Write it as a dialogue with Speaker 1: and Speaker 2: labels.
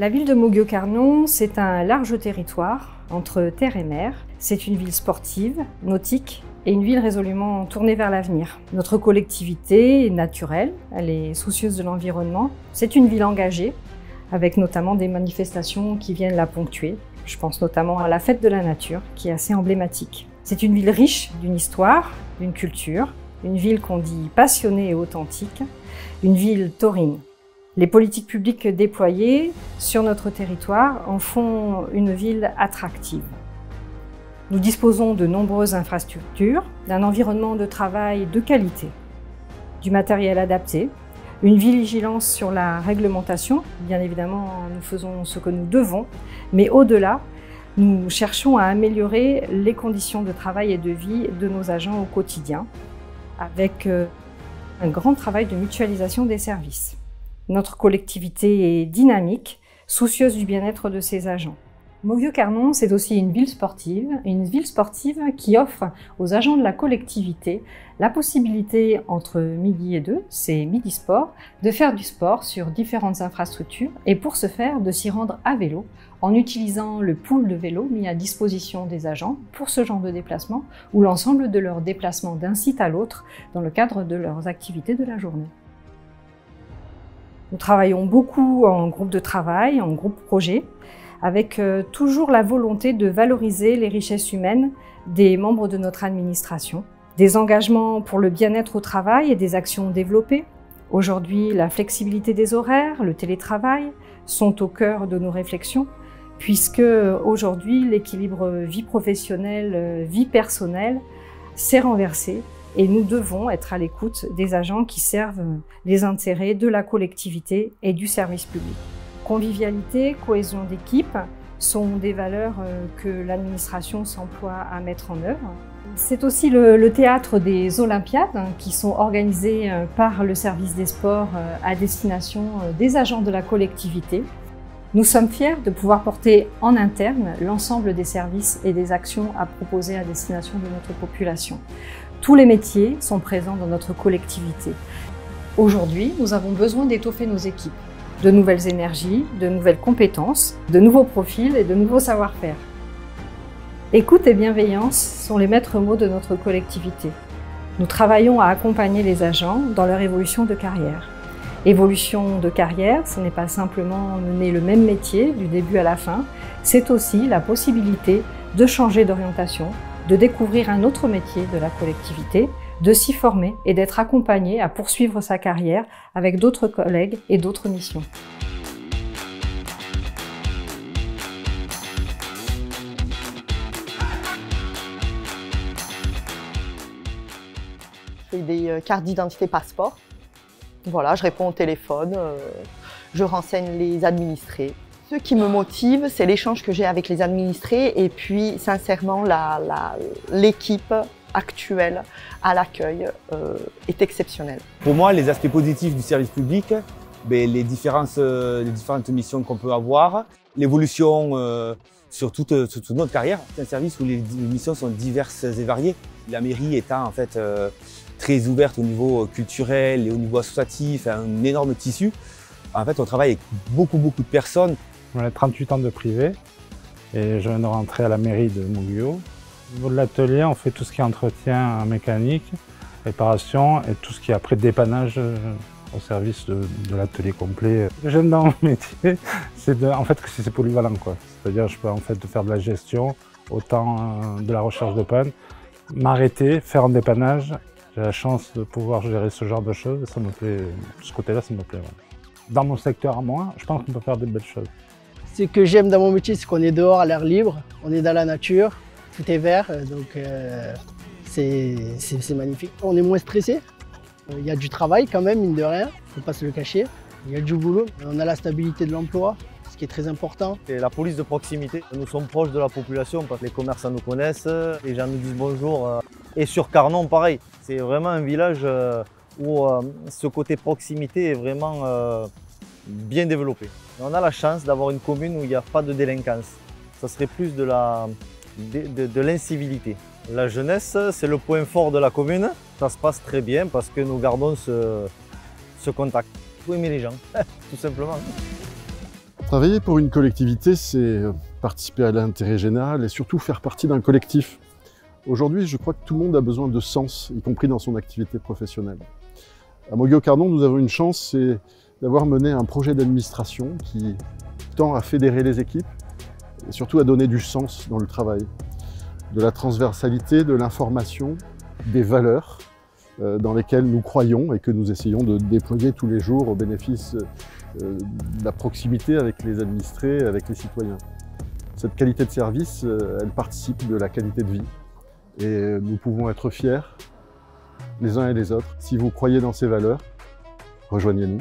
Speaker 1: La ville de Moguio-Carnon, c'est un large territoire entre terre et mer. C'est une ville sportive, nautique et une ville résolument tournée vers l'avenir. Notre collectivité est naturelle, elle est soucieuse de l'environnement. C'est une ville engagée, avec notamment des manifestations qui viennent la ponctuer. Je pense notamment à la fête de la nature, qui est assez emblématique. C'est une ville riche d'une histoire, d'une culture, une ville qu'on dit passionnée et authentique, une ville taurine. Les politiques publiques déployées sur notre territoire en font une ville attractive. Nous disposons de nombreuses infrastructures, d'un environnement de travail de qualité, du matériel adapté, une vigilance sur la réglementation. Bien évidemment, nous faisons ce que nous devons, mais au-delà, nous cherchons à améliorer les conditions de travail et de vie de nos agents au quotidien, avec un grand travail de mutualisation des services. Notre collectivité est dynamique, soucieuse du bien-être de ses agents. Moguio-Carnon, c'est aussi une ville sportive qui offre aux agents de la collectivité la possibilité entre midi et 2, c'est midi sport, de faire du sport sur différentes infrastructures et pour ce faire de s'y rendre à vélo en utilisant le pool de vélos mis à disposition des agents pour ce genre de déplacement ou l'ensemble de leurs déplacements d'un site à l'autre dans le cadre de leurs activités de la journée. Nous travaillons beaucoup en groupe de travail, en groupe projet, avec toujours la volonté de valoriser les richesses humaines des membres de notre administration, des engagements pour le bien-être au travail et des actions développées. Aujourd'hui, la flexibilité des horaires, le télétravail sont au cœur de nos réflexions, puisque aujourd'hui, l'équilibre vie professionnelle, vie personnelle s'est renversé et nous devons être à l'écoute des agents qui servent les intérêts de la collectivité et du service public. Convivialité, cohésion d'équipe sont des valeurs que l'administration s'emploie à mettre en œuvre. C'est aussi le théâtre des Olympiades qui sont organisées par le service des sports à destination des agents de la collectivité. Nous sommes fiers de pouvoir porter en interne l'ensemble des services et des actions à proposer à destination de notre population. Tous les métiers sont présents dans notre collectivité. Aujourd'hui, nous avons besoin d'étoffer nos équipes. De nouvelles énergies, de nouvelles compétences, de nouveaux profils et de nouveaux savoir-faire. Écoute et bienveillance sont les maîtres mots de notre collectivité. Nous travaillons à accompagner les agents dans leur évolution de carrière. Évolution de carrière, ce n'est pas simplement mener le même métier du début à la fin, c'est aussi la possibilité de changer d'orientation, de découvrir un autre métier de la collectivité, de s'y former et d'être accompagné à poursuivre sa carrière avec d'autres collègues et d'autres missions.
Speaker 2: Je fais des cartes d'identité passeport. Voilà, je réponds au téléphone, je renseigne les administrés. Ce qui me motive, c'est l'échange que j'ai avec les administrés et puis sincèrement l'équipe actuelle à l'accueil est exceptionnelle.
Speaker 3: Pour moi, les aspects positifs du service public, les différentes missions qu'on peut avoir, l'évolution sur toute notre carrière. C'est un service où les missions sont diverses et variées. La mairie étant en fait très ouverte au niveau culturel et au niveau associatif, un énorme tissu. En fait, on travaille avec beaucoup de personnes.
Speaker 4: On a 38 ans de privé et je viens de rentrer à la mairie de Moguio. Au niveau de l'atelier, on fait tout ce qui est entretien mécanique, réparation et tout ce qui est après dépannage au service de l'atelier complet. Ce que j'aime dans mon métier, c'est en fait que c'est polyvalent, quoi. C'est-à-dire je peux en fait faire de la gestion, autant de la recherche de panne, m'arrêter, faire un dépannage. J'ai la chance de pouvoir gérer ce genre de choses et ça me plaît, de ce côté-là, ça me plaît. Ouais. Dans mon secteur à moi, je pense qu'on peut faire des belles choses.
Speaker 5: Ce que j'aime dans mon métier, c'est qu'on est dehors à l'air libre, on est dans la nature, tout est vert, donc c'est magnifique. On est moins stressé, il y a du travail quand même, mine de rien, il ne faut pas se le cacher. Il y a du boulot, on a la stabilité de l'emploi, ce qui est très important.
Speaker 6: C'est la police de proximité. Nous sommes proches de la population parce que les commerçants nous connaissent, les gens nous disent bonjour. Et sur Carnon, pareil, c'est vraiment un village où ce côté proximité est vraiment bien développé. On a la chance d'avoir une commune où il n'y a pas de délinquance. Ça serait plus de l'incivilité. La jeunesse, c'est le point fort de la commune. Ça se passe très bien parce que nous gardons ce contact. Il faut aimer les gens, tout simplement.
Speaker 7: Travailler pour une collectivité, c'est participer à l'intérêt général et surtout faire partie d'un collectif. Aujourd'hui, je crois que tout le monde a besoin de sens, y compris dans son activité professionnelle. À Moguio-Cardon, nous avons une chance, c'est d'avoir mené un projet d'administration qui tend à fédérer les équipes et surtout à donner du sens dans le travail. De la transversalité, de l'information, des valeurs dans lesquelles nous croyons et que nous essayons de déployer tous les jours au bénéfice de la proximité avec les administrés, avec les citoyens. Cette qualité de service, elle participe de la qualité de vie. Et nous pouvons être fiers, les uns et les autres. Si vous croyez dans ces valeurs, rejoignez-nous.